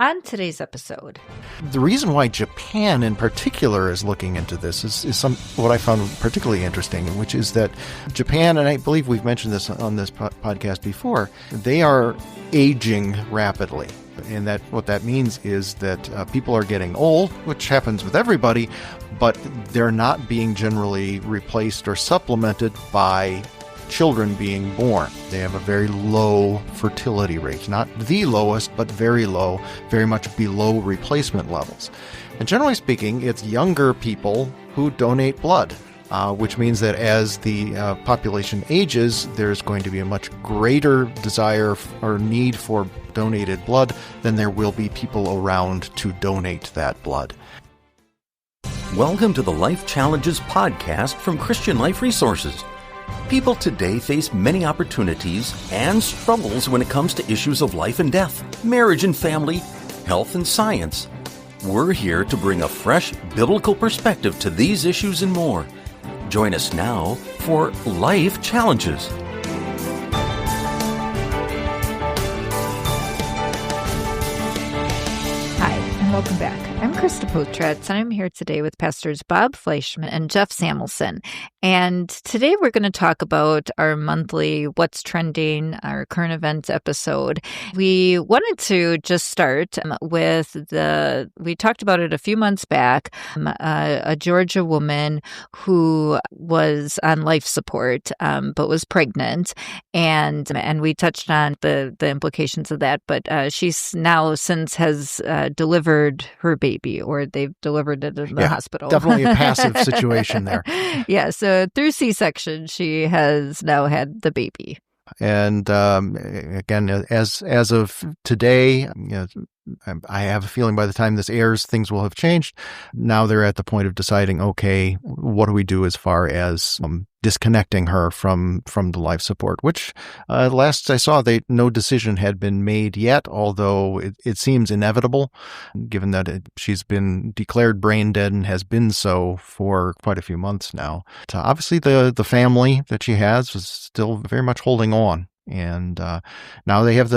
On today's episode, the reason why Japan in particular is looking into this is what I found particularly interesting, which is that Japan, and I believe we've mentioned this on this podcast before, they are aging rapidly. And that what that means is that people are getting old, which happens with everybody, but they're not being generally replaced or supplemented by children being born. They have a very low fertility rate, not the lowest, but very low, very much below replacement levels. And generally speaking, it's younger people who donate blood, which means that as the population ages, there's going to be a much greater desire or need for donated blood than there will be people around to donate that blood. Welcome to the Life Challenges podcast from Christian Life Resources. People today face many opportunities and struggles when it comes to issues of life and death, marriage and family, health and science. We're here to bring a fresh biblical perspective to these issues and more. Join us now for Life Challenges. hi, and welcome back. I'm Krista Potratz, and I'm here today with Pastors Bob Fleischman and Jeff Samuelson. And today we're going to talk about our monthly What's Trending, our current events episode. We wanted to just start with we talked about it a few months back, a Georgia woman who was on life support, but was pregnant. And we touched on the implications of that, but she's now since has delivered her baby, or they've delivered it in the hospital. Definitely a passive situation there. Yeah, so through C-section, she has now had the baby. And again, as of today, I have a feeling by the time this airs, things will have changed. Now they're at the point of deciding, okay, what do we do as far as disconnecting her from the life support, which last I saw, no decision had been made yet, although it seems inevitable, given that she's been declared brain dead and has been so for quite a few months now. Obviously, the family that she has was still very much holding on. And now they have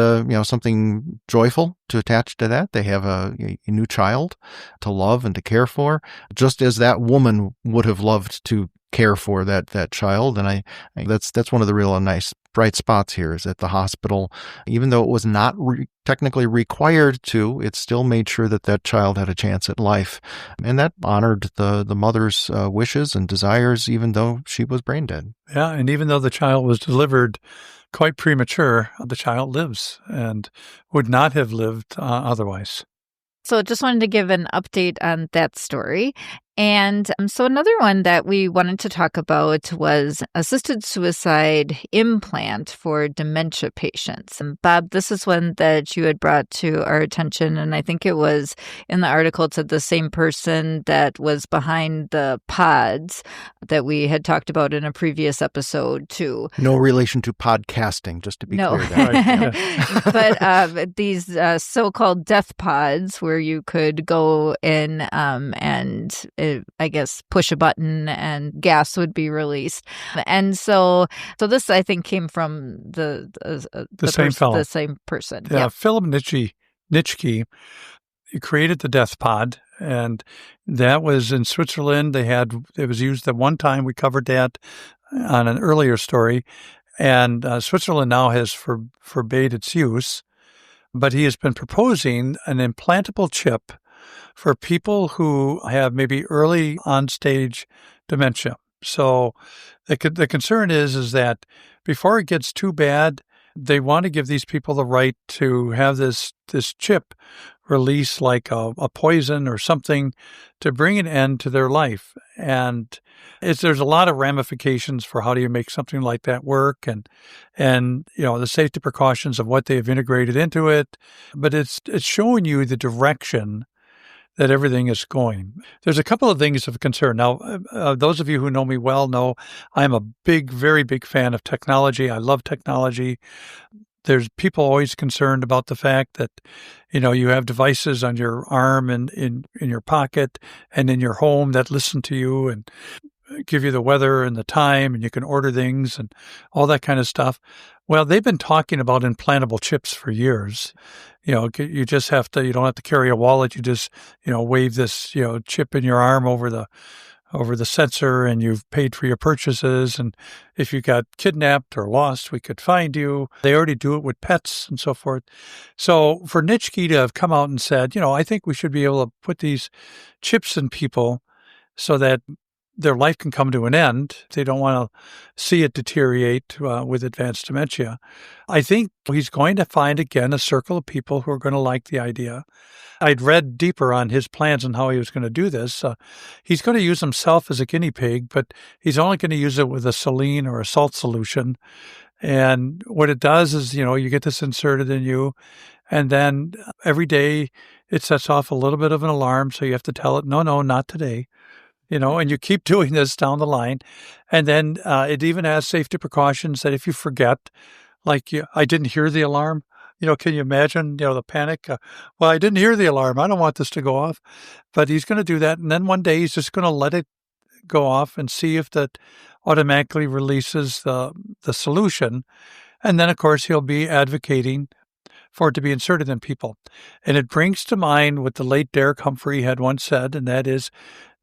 something joyful to attach to that. They have a new child to love and to care for, just as that woman would have loved to care for that child. And I that's one of the real nice bright spots here, is that the hospital, even though it was not technically required to, it still made sure that child had a chance at life. And that honored the mother's wishes and desires, even though she was brain dead. Yeah, and even though the child was delivered quite premature, the child lives and would not have lived otherwise. So just wanted to give an update on that story. And so another one that we wanted to talk about was assisted suicide implant for dementia patients. And Bob, this is one that you had brought to our attention, and I think it was in the article to the same person that was behind the pods that we had talked about in a previous episode too. No relation to podcasting, just to be clear. Right. But these so-called death pods where you could go in and I guess push a button and gas would be released. And so this, I think, came from the same fellow. The same person. Yeah, Philip Nitschke, he created the death pod, and that was in Switzerland. It was used at one time. We covered that on an earlier story. And Switzerland now has forbade its use, but he has been proposing an implantable chip for people who have maybe early on-stage dementia. So the concern is that before it gets too bad, they want to give these people the right to have this chip release like a poison or something to bring an end to their life. And there's a lot of ramifications for how do you make something like that work, and the safety precautions of what they've integrated into it. But it's showing you the direction that everything is going. There's a couple of things of concern. Now, those of you who know me well know I'm a very big fan of technology. I love technology. There's people always concerned about the fact that, you have devices on your arm and in your pocket and in your home that listen to you. And give you the weather and the time, and you can order things and all that kind of stuff. Well, they've been talking about implantable chips for years. You just have to, you don't have to carry a wallet. You just, wave this, chip in your arm over the sensor, and you've paid for your purchases. And if you got kidnapped or lost, we could find you. They already do it with pets and so forth. So for Nitschke to have come out and said, I think we should be able to put these chips in people so that their life can come to an end. They don't want to see it deteriorate with advanced dementia. I think he's going to find again a circle of people who are going to like the idea. I'd read deeper on his plans and how he was going to do this. He's going to use himself as a guinea pig, but he's only going to use it with a saline or a salt solution. And what it does is, you get this inserted in you, and then every day it sets off a little bit of an alarm. So you have to tell it, no, not today. And you keep doing this down the line. And then it even has safety precautions that if you forget, I didn't hear the alarm, can you imagine, the panic? Well, I didn't hear the alarm. I don't want this to go off. But he's going to do that. And then one day he's just going to let it go off and see if that automatically releases the solution. And then, of course, he'll be advocating for it to be inserted in people. And it brings to mind what the late Derek Humphrey had once said, and that is,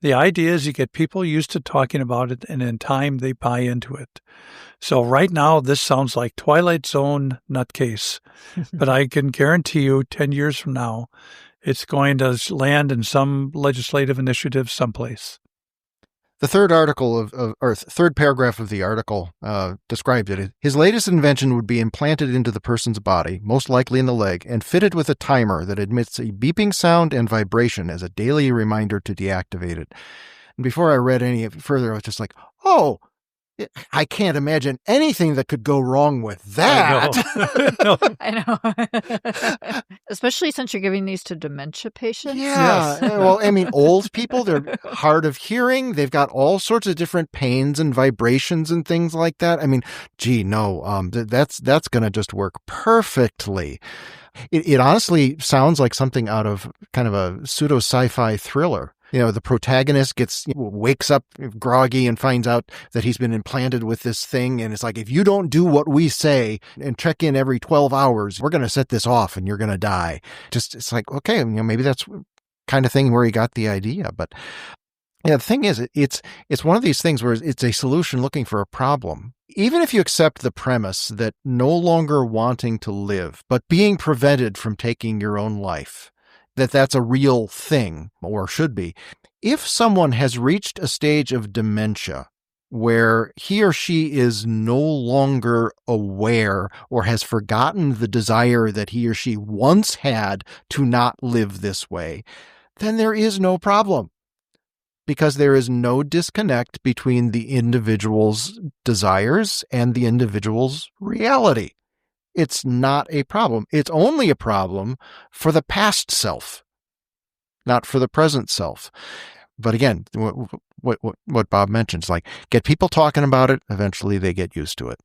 the idea is you get people used to talking about it, and in time they buy into it. So right now, this sounds like Twilight Zone nutcase, but I can guarantee you 10 years from now, it's going to land in some legislative initiative someplace. The third third paragraph of the article described it. His latest invention would be implanted into the person's body, most likely in the leg, and fitted with a timer that emits a beeping sound and vibration as a daily reminder to deactivate it. And before I read any further, I was just like, oh, I can't imagine anything that could go wrong with that. I know. Especially since you're giving these to dementia patients. Yeah. Yes. Well, I mean, old people, they're hard of hearing. They've got all sorts of different pains and vibrations and things like that. I mean, gee, no, that's going to just work perfectly. It honestly sounds like something out of kind of a pseudo sci-fi thriller. The protagonist wakes up groggy and finds out that he's been implanted with this thing. And it's like, if you don't do what we say and check in every 12 hours, we're going to set this off and you're going to die. It's like, okay, maybe that's kind of thing where he got the idea. But the thing is, it's one of these things where it's a solution looking for a problem. Even if you accept the premise that no longer wanting to live, but being prevented from taking your own life, that's a real thing, or should be. If someone has reached a stage of dementia where he or she is no longer aware or has forgotten the desire that he or she once had to not live this way, then there is no problem, because there is no disconnect between the individual's desires and the individual's reality. It's not a problem. It's only a problem for the past self, not for the present self. But again, what Bob mentions, like, get people talking about it, eventually they get used to it.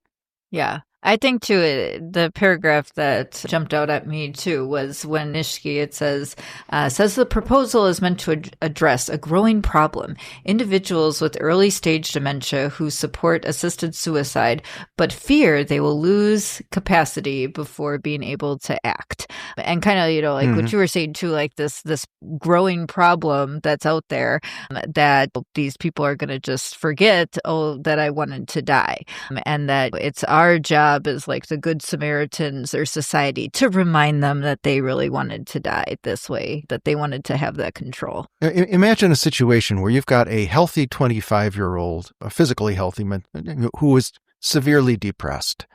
Yeah. I think, too, the paragraph that jumped out at me, too, was when Nitschke, it says the proposal is meant to address a growing problem. Individuals with early stage dementia who support assisted suicide, but fear they will lose capacity before being able to act. And kind of, what you were saying, too, like this growing problem that's out there that these people are going to just forget, that I wanted to die. And that it's our job as like the Good Samaritans or society to remind them that they really wanted to die this way, that they wanted to have that control. Imagine a situation where you've got a healthy 25-year-old, a physically healthy man, who is severely depressed.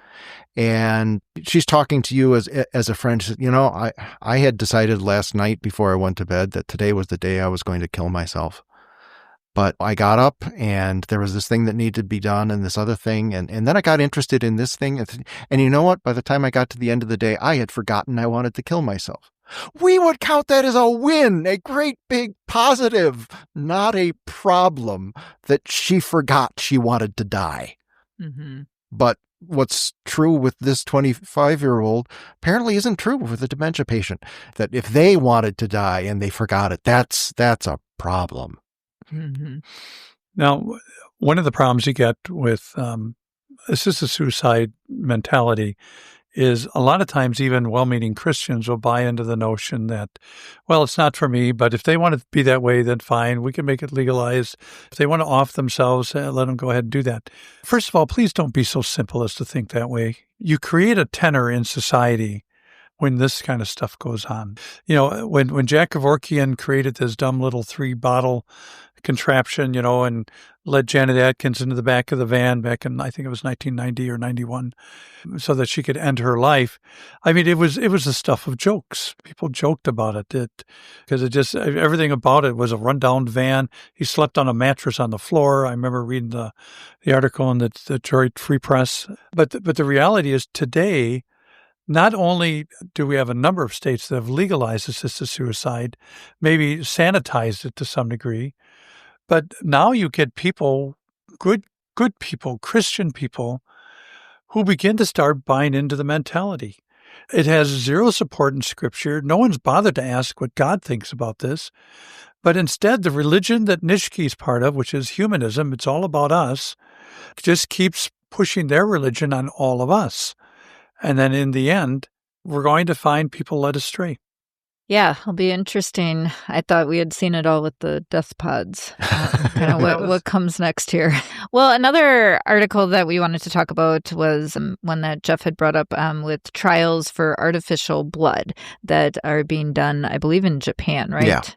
And she's talking to you as a friend. She said, I had decided last night before I went to bed that today was the day I was going to kill myself. But I got up and there was this thing that needed to be done and this other thing. And then I got interested in this thing. And you know what? By the time I got to the end of the day, I had forgotten I wanted to kill myself. We would count that as a win, a great big positive, not a problem that she forgot she wanted to die. Mm-hmm. But what's true with this 25-year-old apparently isn't true with a dementia patient, that if they wanted to die and they forgot it, that's a problem. Mm-hmm. Now, One of the problems you get with assisted suicide mentality is a lot of times even well-meaning Christians will buy into the notion that, well, it's not for me, but if they want to be that way, then fine, we can make it legalized. If they want to off themselves, let them go ahead and do that. First of all, please don't be so simple as to think that way. You create a tenor in society when this kind of stuff goes on. When Jack Kevorkian created this dumb little 3-bottle contraption, and led Janet Atkins into the back of the van back in, I think it was 1990 or 91, so that she could end her life. I mean, it was the stuff of jokes. People joked about it because everything about it was a rundown van. He slept on a mattress on the floor. I remember reading the article in the Detroit Free Press. But the reality is today, not only do we have a number of states that have legalized assisted suicide, maybe sanitized it to some degree, but now you get people, good people, Christian people, who begin to start buying into the mentality. It has zero support in Scripture. No one's bothered to ask what God thinks about this. But instead, the religion that Nitschke is part of, which is humanism, it's all about us, just keeps pushing their religion on all of us. And then in the end, we're going to find people led astray. Yeah, it'll be interesting. I thought we had seen it all with the death pods. Kind of what comes next here. Well, another article that we wanted to talk about was one that Jeff had brought up with trials for artificial blood that are being done, I believe, in Japan, right?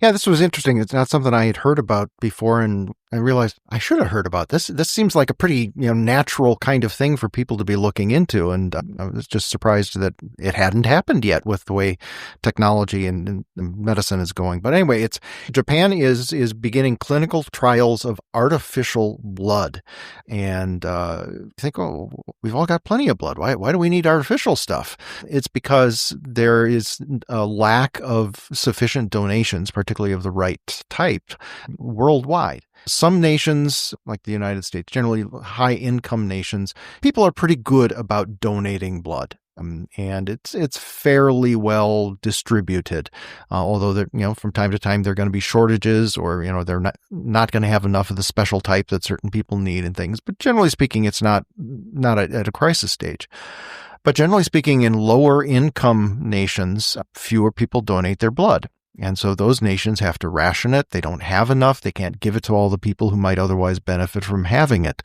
Yeah, this was interesting. It's not something I had heard about before, and I realized I should have heard about this. This seems like a pretty natural kind of thing for people to be looking into, and I was just surprised that it hadn't happened yet with the way technology and medicine is going. But anyway, Japan is beginning clinical trials of artificial blood, and you think, oh, we've all got plenty of blood. Why do we need artificial stuff? It's because there is a lack of sufficient donations, particularly of the right type, worldwide. Some nations, like the United States, generally high-income nations, people are pretty good about donating blood. And it's fairly well distributed, although from time to time there are going to be shortages, or they're not going to have enough of the special type that certain people need and things. But generally speaking, it's not at a crisis stage. But generally speaking, in lower income nations, fewer people donate their blood. And so those nations have to ration it. They don't have enough. They can't give it to all the people who might otherwise benefit from having it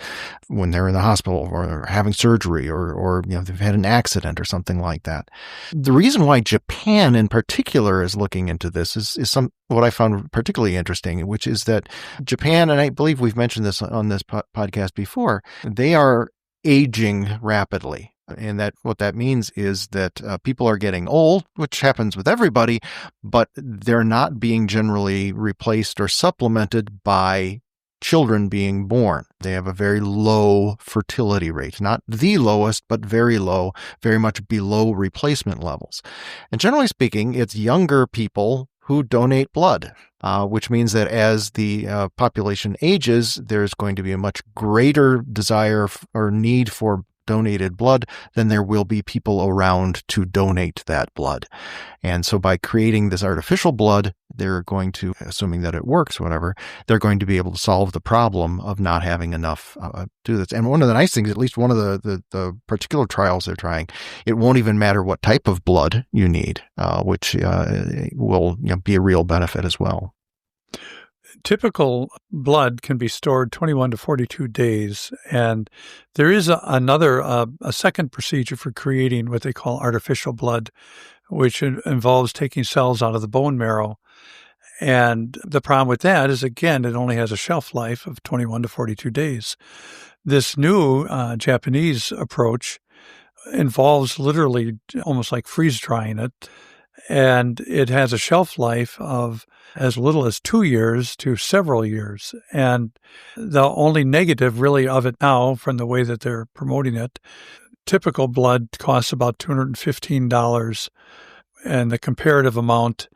when they're in the hospital or having surgery or they've had an accident or something like that. The reason why Japan in particular is looking into this is what I found particularly interesting, which is that Japan, and I believe we've mentioned this on this podcast before, they are aging rapidly. And what that means is that people are getting old, which happens with everybody, but they're not being generally replaced or supplemented by children being born. They have a very low fertility rate, not the lowest, but very low, very much below replacement levels. And generally speaking, it's younger people who donate blood, which means that as the population ages, there's going to be a much greater desire or need for donated blood, then there will be people around to donate that blood. And so by creating this artificial blood, they're going to, assuming that it works, whatever, they're going to be able to solve the problem of not having enough to do this. And one of the nice things, at least one of the particular trials they're trying, it won't even matter what type of blood you need, which will be a real benefit as well. Typical blood can be stored 21 to 42 days, and there is a second procedure for creating what they call artificial blood, which involves taking cells out of the bone marrow. And the problem with that is, again, it only has a shelf life of 21 to 42 days. This new Japanese approach involves literally almost like freeze drying it, and it has a shelf life of as little as 2 years to several years. And the only negative really of it now, from the way that they're promoting it, typical blood costs about $215, and the comparative amount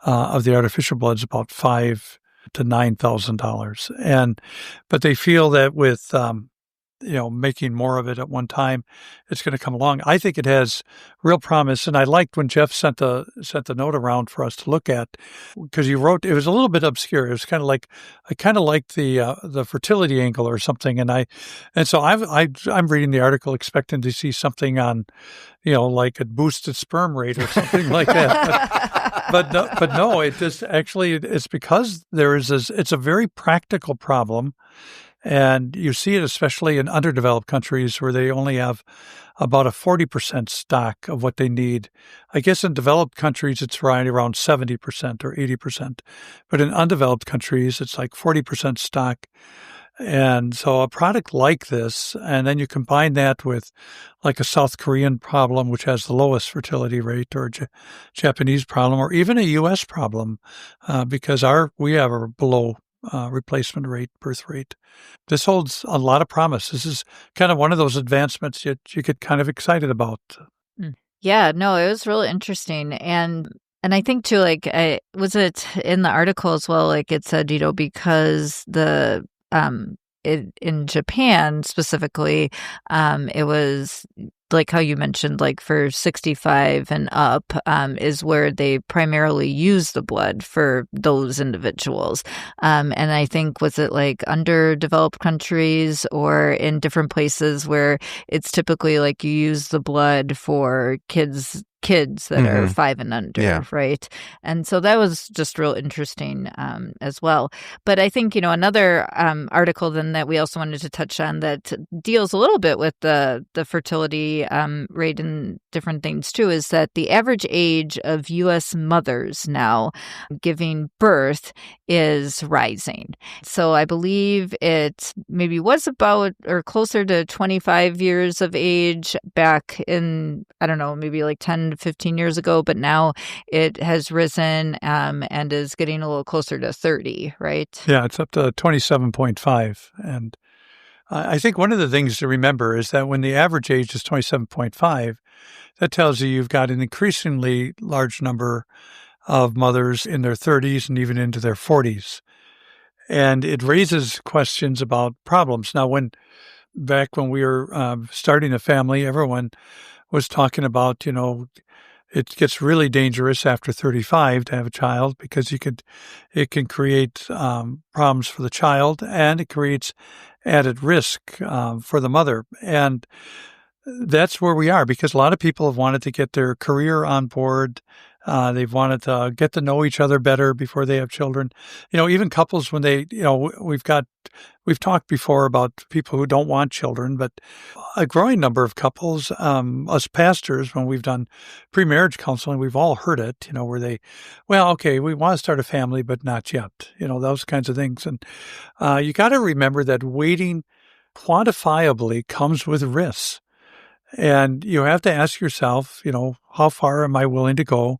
of the artificial blood is about $5,000 to $9,000. But they feel that with making more of it at one time, it's going to come along. I think it has real promise, and I liked when Jeff sent the note around for us to look at, because you wrote, it was a little bit obscure. It was kind of like, I kind of liked the fertility angle or something, and so I'm reading the article expecting to see something on, like a boosted sperm rate or something like that. But no, it just actually, it's because it's a very practical problem. And you see it especially in underdeveloped countries where they only have about a 40% stock of what they need. I guess in developed countries, it's right around 70% or 80%. But in undeveloped countries, it's like 40% stock. And so a product like this, and then you combine that with like a South Korean problem, which has the lowest fertility rate, or a Japanese problem, or even a U.S. problem, because we have a below replacement rate, birth rate. This holds a lot of promise. This is kind of one of those advancements that you get kind of excited about. Yeah, no, it was really interesting. And I think too, like, was it in the article as well, like it said, because in Japan specifically, it was like how you mentioned, like for 65 and up, is where they primarily use the blood for those individuals. And I think, was it like underdeveloped countries or in different places where it's typically like you use the blood for kids that are 5 and under, right? And so that was just real interesting as well. But I think, another article then that we also wanted to touch on that deals a little bit with the fertility rate and different things too, is that the average age of U.S. mothers now giving birth is rising. So I believe it maybe was about or closer to 25 years of age back in, I don't know, maybe like 10 to 15 years ago, but now it has risen and is getting a little closer to 30, right? Yeah, it's up to 27.5. And I think one of the things to remember is that when the average age is 27.5, that tells you've got an increasingly large number of mothers in their 30s and even into their 40s. And it raises questions about problems. Now, back when we were starting a family, everyone was talking about, it gets really dangerous after 35 to have a child because it can create problems for the child, and it creates added risk for the mother. And that's where we are, because a lot of people have wanted to get their career on board. They've wanted to get to know each other better before they have children. Even couples when they, we've talked before about people who don't want children, but a growing number of couples, us pastors, when we've done pre-marriage counseling, we've all heard it, where they, we want to start a family, but not yet, those kinds of things. And you got to remember that waiting quantifiably comes with risks. And you have to ask yourself, how far am I willing to go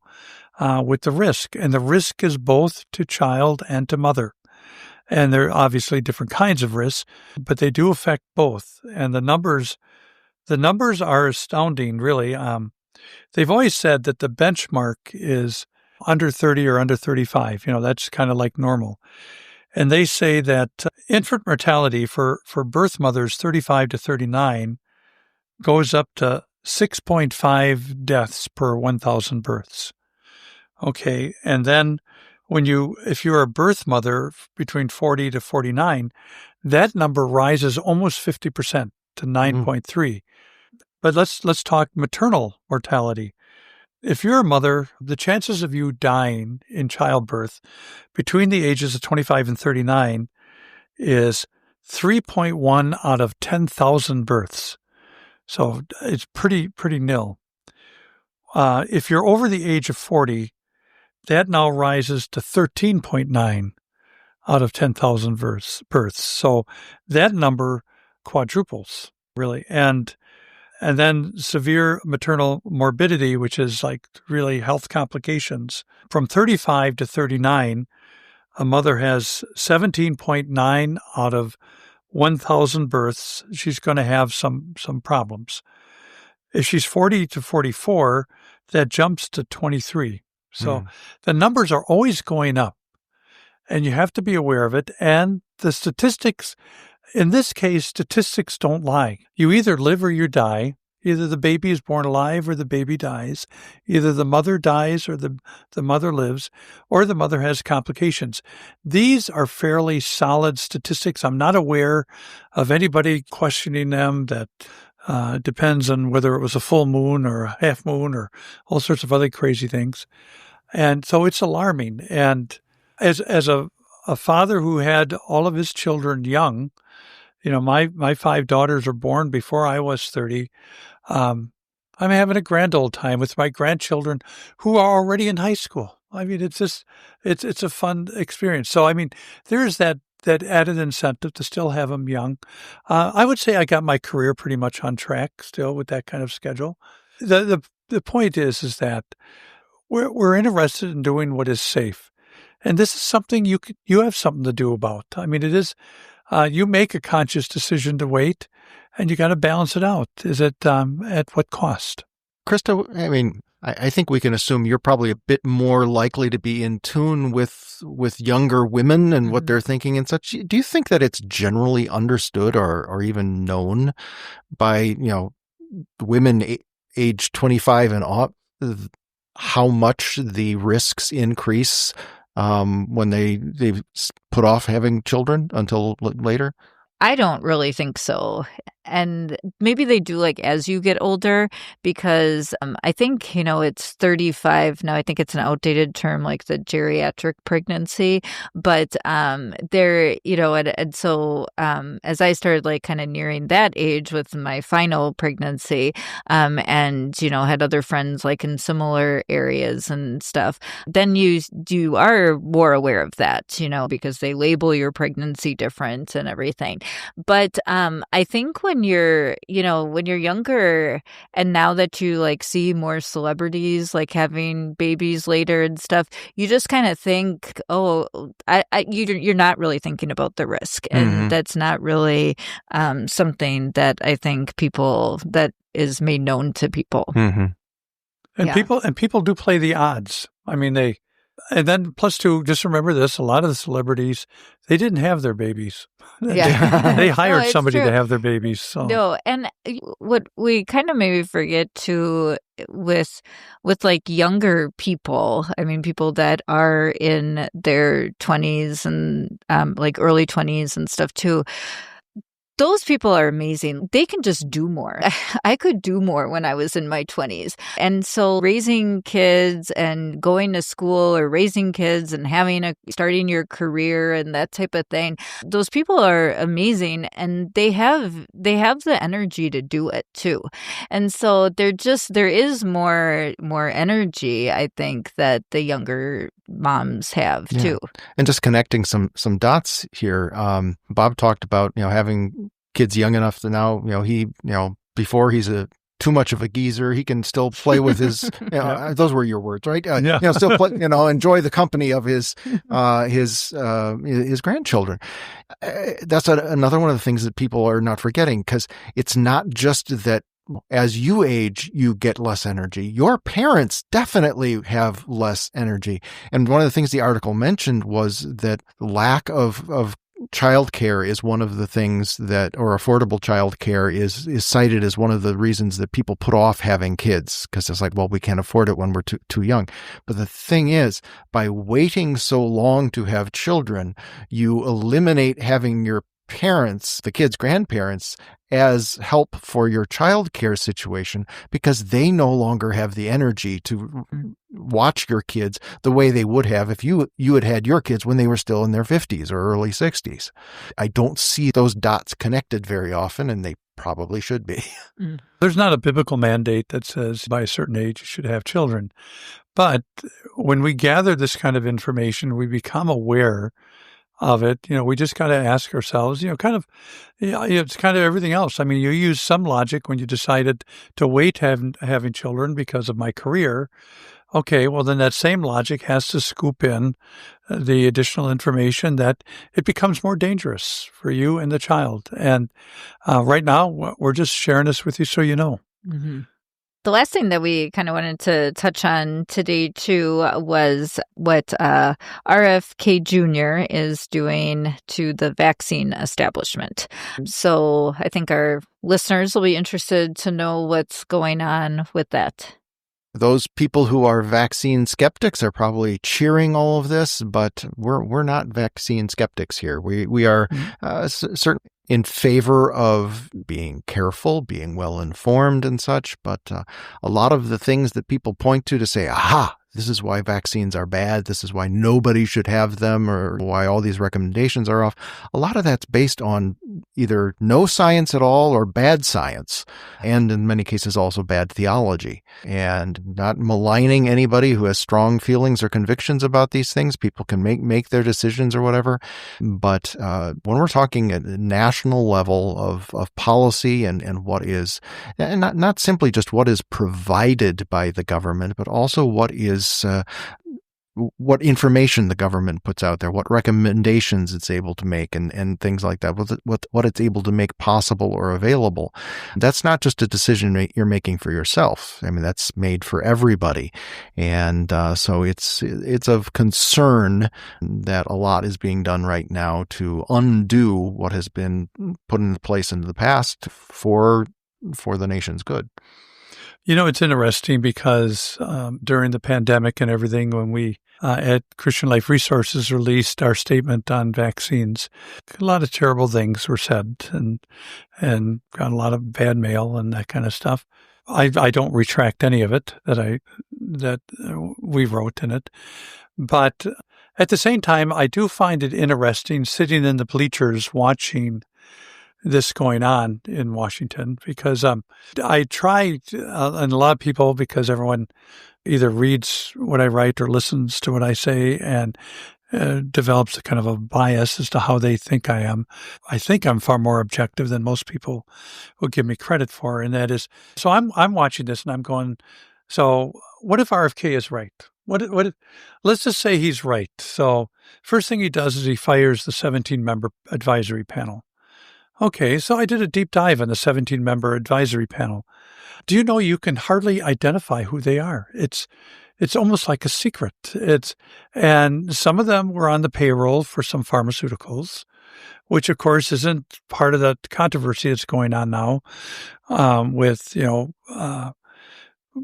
with the risk? And the risk is both to child and to mother. And there are obviously different kinds of risks, but they do affect both. And the numbers are astounding, really. They've always said that the benchmark is under 30 or under 35. That's kind of like normal. And they say that infant mortality for birth mothers 35 to 39 goes up to 6.5 deaths per 1,000 births. Okay, and then if you're a birth mother between 40 to 49, that number rises almost 50% to 9.3. But let's talk maternal mortality. If you're a mother, the chances of you dying in childbirth between the ages of 25 and 39 is 3.1 out of 10,000 births. So it's pretty nil. If you're over the age of 40, that now rises to 13.9 out of 10,000 births. So that number quadruples, really. And then severe maternal morbidity, which is like really health complications. From 35 to 39, a mother has 17.9 out of 1,000 births, she's going to have some problems. If she's 40 to 44, that jumps to 23. So the numbers are always going up, and you have to be aware of it. And the statistics, in this case, statistics don't lie. You either live or you die. Either the baby is born alive or the baby dies. Either the mother dies or the mother lives, or the mother has complications. These are fairly solid statistics. I'm not aware of anybody questioning them. That depends on whether it was a full moon or a half moon or all sorts of other crazy things. And so it's alarming. And as a father who had all of his children young, my 5 daughters were born before I was 30. I'm having a grand old time with my grandchildren who are already in high school. I mean, it's a fun experience. So, I mean, there's that added incentive to still have them young. I would say I got my career pretty much on track still with that kind of schedule. The point is that we're interested in doing what is safe. And this is something you have something to do about. I mean, it is, you make a conscious decision to wait, and you got to balance it out. Is it at what cost? Krista, I mean, I think we can assume you're probably a bit more likely to be in tune with younger women and what they're thinking and such. Do you think that it's generally understood or even known by, women age 25 and up, how much the risks increase when they put off having children until later? I don't really think so. And maybe they do like as you get older, because I think, it's 35 now. I think it's an outdated term, like the geriatric pregnancy. But and so as I started like kind of nearing that age with my final pregnancy, and, had other friends like in similar areas and stuff, then you are more aware of that, because they label your pregnancy different and everything. But I think when you're younger, and now that you like see more celebrities like having babies later and stuff, you just kind of think, oh, you're not really thinking about the risk, and that's not really something that I think that is made known to people. And people do play the odds. I mean, and then plus two, just remember this, a lot of the celebrities, they didn't have their babies. Yeah. They hired somebody to have their babies. So. No, and what we kind of maybe forget too with like younger people, I mean, people that are in their 20s and like early 20s and stuff too, those people are amazing. They can just do more. I could do more when I was in my 20s. And so raising kids and going to school or raising kids and starting your career and that type of thing, those people are amazing, and they have the energy to do it too. And so there is more energy, I think, that the younger moms have too. And just connecting some dots here. Bob talked about, having kids young enough to now, before he's too much of a geezer, he can still play with his, those were your words, right? Still play, enjoy the company of his grandchildren. That's another one of the things that people are not forgetting, because it's not just that as you age, you get less energy. Your parents definitely have less energy. And one of the things the article mentioned was that lack of childcare is one of the things or affordable childcare is cited as one of the reasons that people put off having kids, because it's like, well, we can't afford it when we're too young. But the thing is, by waiting so long to have children, you eliminate having your parents, the kids' grandparents, as help for your childcare situation, because they no longer have the energy to watch your kids the way they would have if you had your kids when they were still in their 50s or early 60s. I don't see those dots connected very often, and they probably should be. There's not a biblical mandate that says by a certain age you should have children. But when we gather this kind of information, we become aware of it. We just got to ask ourselves, it's kind of everything else. I mean, you use some logic when you decided to wait having children because of my career. Okay, well, then that same logic has to scoop in the additional information that it becomes more dangerous for you and the child. And right now, we're just sharing this with you so you know. Mm-hmm. The last thing that we kind of wanted to touch on today, too, was what RFK Jr. is doing to the vaccine establishment. So I think our listeners will be interested to know what's going on with that. Those people who are vaccine skeptics are probably cheering all of this, but we're not vaccine skeptics here. We are certainly in favor of being careful, being well informed and such, but a lot of the things that people point to say, aha, this is why vaccines are bad, this is why nobody should have them, or why all these recommendations are off. A lot of that's based on either no science at all or bad science, and in many cases also bad theology. And not maligning anybody who has strong feelings or convictions about these things. People can make their decisions or whatever. But when we're talking at a national level of policy and what is, and not simply just what is provided by the government, but also what information the government puts out there, what recommendations it's able to make, and things like that, what it's able to make possible or available. That's not just a decision you're making for yourself. I mean, that's made for everybody. And so it's of concern that a lot is being done right now to undo what has been put into place in the past for the nation's good. You know, it's interesting because during the pandemic and everything, when we at Christian Life Resources released our statement on vaccines, a lot of terrible things were said and got a lot of bad mail and that kind of stuff. I don't retract any of it that we wrote in it. But at the same time, I do find it interesting sitting in the bleachers watching this going on in Washington, because I try, and a lot of people, because everyone either reads what I write or listens to what I say and develops a kind of a bias as to how they think I am. I think I'm far more objective than most people will give me credit for, and that is, so I'm watching this and I'm going, so what if RFK is right? Let's just say he's right. So first thing he does is he fires the 17-member advisory panel. Okay, so I did a deep dive on the 17-member advisory panel. Do you know you can hardly identify who they are? It's almost like a secret. And some of them were on the payroll for some pharmaceuticals, which of course isn't part of the controversy that's going on now with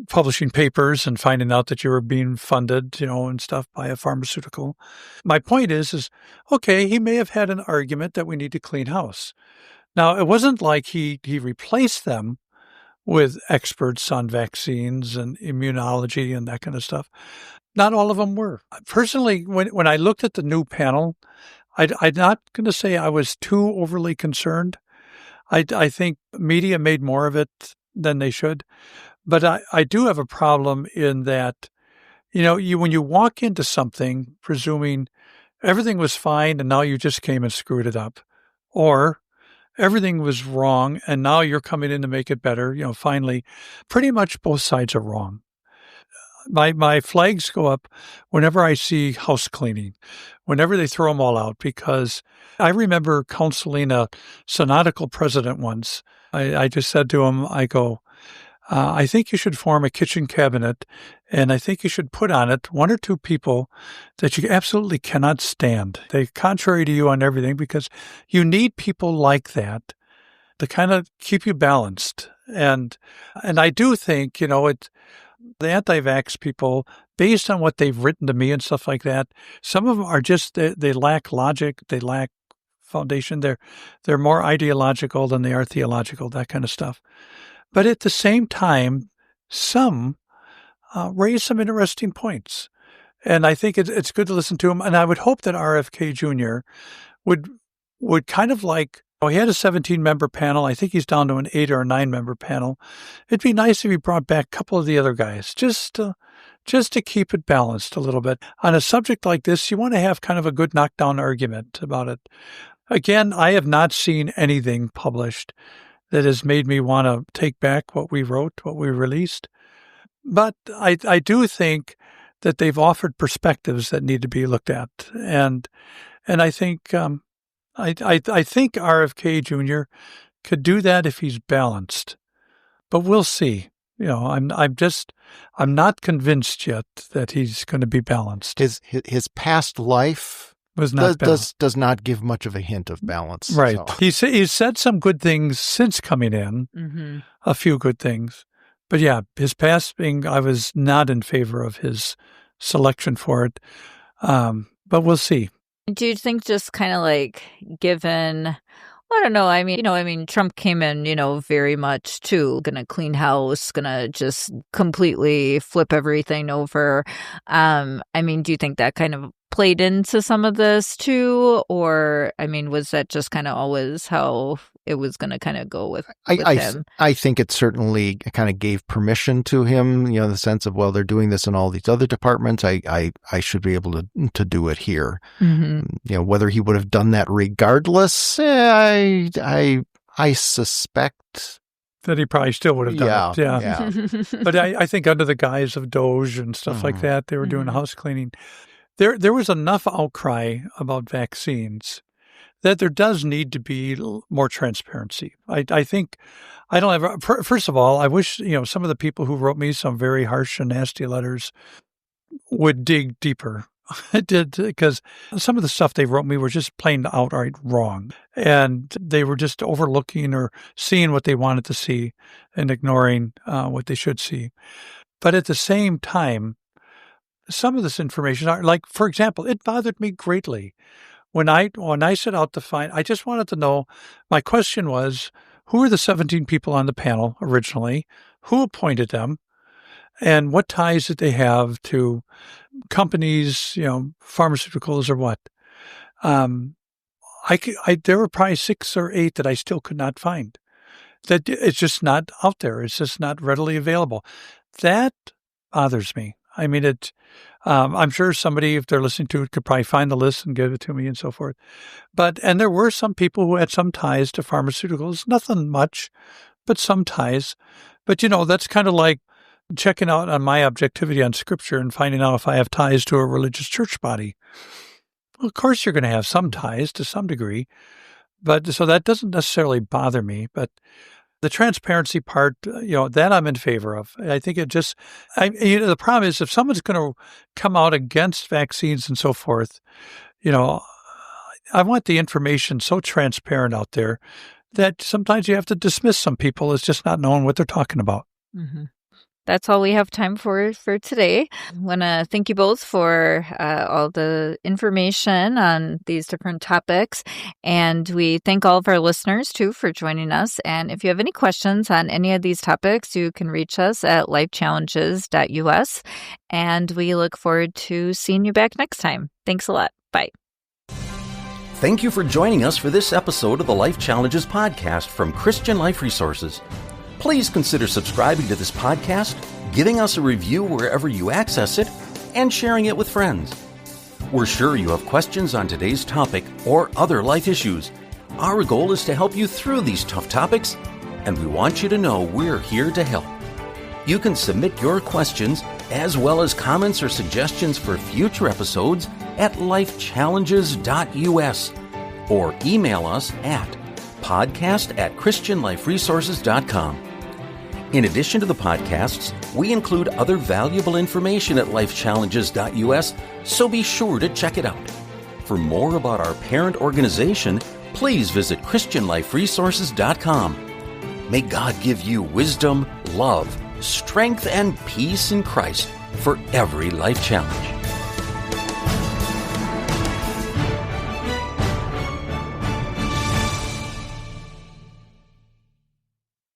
publishing papers and finding out that you were being funded, and stuff by a pharmaceutical. My point is okay, he may have had an argument that we need to clean house. Now, it wasn't like he replaced them with experts on vaccines and immunology and that kind of stuff. Not all of them were. Personally, when I looked at the new panel, I'm not going to say I was too overly concerned. I think media made more of it than they should. But I do have a problem in that, when you walk into something presuming everything was fine and now you just came and screwed it up, or everything was wrong and now you're coming in to make it better, finally, pretty much both sides are wrong. My flags go up whenever I see house cleaning, whenever they throw them all out, because I remember counseling a synodical president once. I just said to him, I go, I think you should form a kitchen cabinet, and I think you should put on it one or two people that you absolutely cannot stand. They're contrary to you on everything, because you need people like that to kind of keep you balanced. And I do think, the anti-vax people, based on what they've written to me and stuff like that, some of them are just, they lack logic, they lack foundation. They're more ideological than they are theological, that kind of stuff. But at the same time, some raise some interesting points. And I think it's good to listen to them. And I would hope that RFK Jr. would kind of like, he had a 17-member panel. I think he's down to an 8 or a 9-member panel. It'd be nice if he brought back a couple of the other guys, just to keep it balanced a little bit. On a subject like this, you want to have kind of a good knockdown argument about it. Again, I have not seen anything published that has made me want to take back what we wrote, what we released. But I do think that they've offered perspectives that need to be looked at. And I think I think RFK Jr. could do that if he's balanced. But we'll see. I'm not convinced yet that he's going to be balanced. His past life was not does not give much of a hint of balance. Right. So. He's said some good things since coming in, a few good things. But yeah, his past I was not in favor of his selection for it. But we'll see. Do you think just kind of like given, I don't know, I mean, Trump came in, very much too, gonna clean house, gonna just completely flip everything over. Do you think that kind of played into some of this too? Or, was that just kind of always how it was going to kind of go with him? I think it certainly kind of gave permission to him, in the sense of, well, they're doing this in all these other departments. I should be able to do it here. Whether he would have done that regardless, I suspect that he probably still would have done it. Yeah. But I think under the guise of Doge and stuff like that, they were doing house cleaning. There was enough outcry about vaccines that there does need to be more transparency. I think I don't have. First of all, I wish some of the people who wrote me some very harsh and nasty letters would dig deeper. I did, because some of the stuff they wrote me were just plain outright wrong, and they were just overlooking or seeing what they wanted to see and ignoring what they should see. But at the same time, some of this information are like, for example, it bothered me greatly when I set out to find. I just wanted to know. My question was, who are the 17 people on the panel originally? Who appointed them? And what ties did they have to companies, pharmaceuticals or what? There were probably 6 or 8 that I still could not find. That it's just not out there. It's just not readily available. That bothers me. I'm sure somebody, if they're listening to it, could probably find the list and give it to me and so forth. And there were some people who had some ties to pharmaceuticals, nothing much, but some ties. But, that's kind of like checking out on my objectivity on Scripture and finding out if I have ties to a religious church body. Well, of course, you're going to have some ties to some degree. So that doesn't necessarily bother me. But the transparency part, that I'm in favor of. I think it just, the problem is if someone's going to come out against vaccines and so forth, I want the information so transparent out there that sometimes you have to dismiss some people as just not knowing what they're talking about. That's all we have time for today. I want to thank you both for all the information on these different topics. And we thank all of our listeners, too, for joining us. And if you have any questions on any of these topics, you can reach us at lifechallenges.us. And we look forward to seeing you back next time. Thanks a lot. Bye. Thank you for joining us for this episode of the Life Challenges podcast from Christian Life Resources. Please consider subscribing to this podcast, giving us a review wherever you access it, and sharing it with friends. We're sure you have questions on today's topic or other life issues. Our goal is to help you through these tough topics, and we want you to know we're here to help. You can submit your questions as well as comments or suggestions for future episodes at lifechallenges.us or email us at podcast@christianliferesources.com. In addition to the podcasts, we include other valuable information at lifechallenges.us, so be sure to check it out. For more about our parent organization, please visit christianliferesources.com. May God give you wisdom, love, strength, and peace in Christ for every life challenge.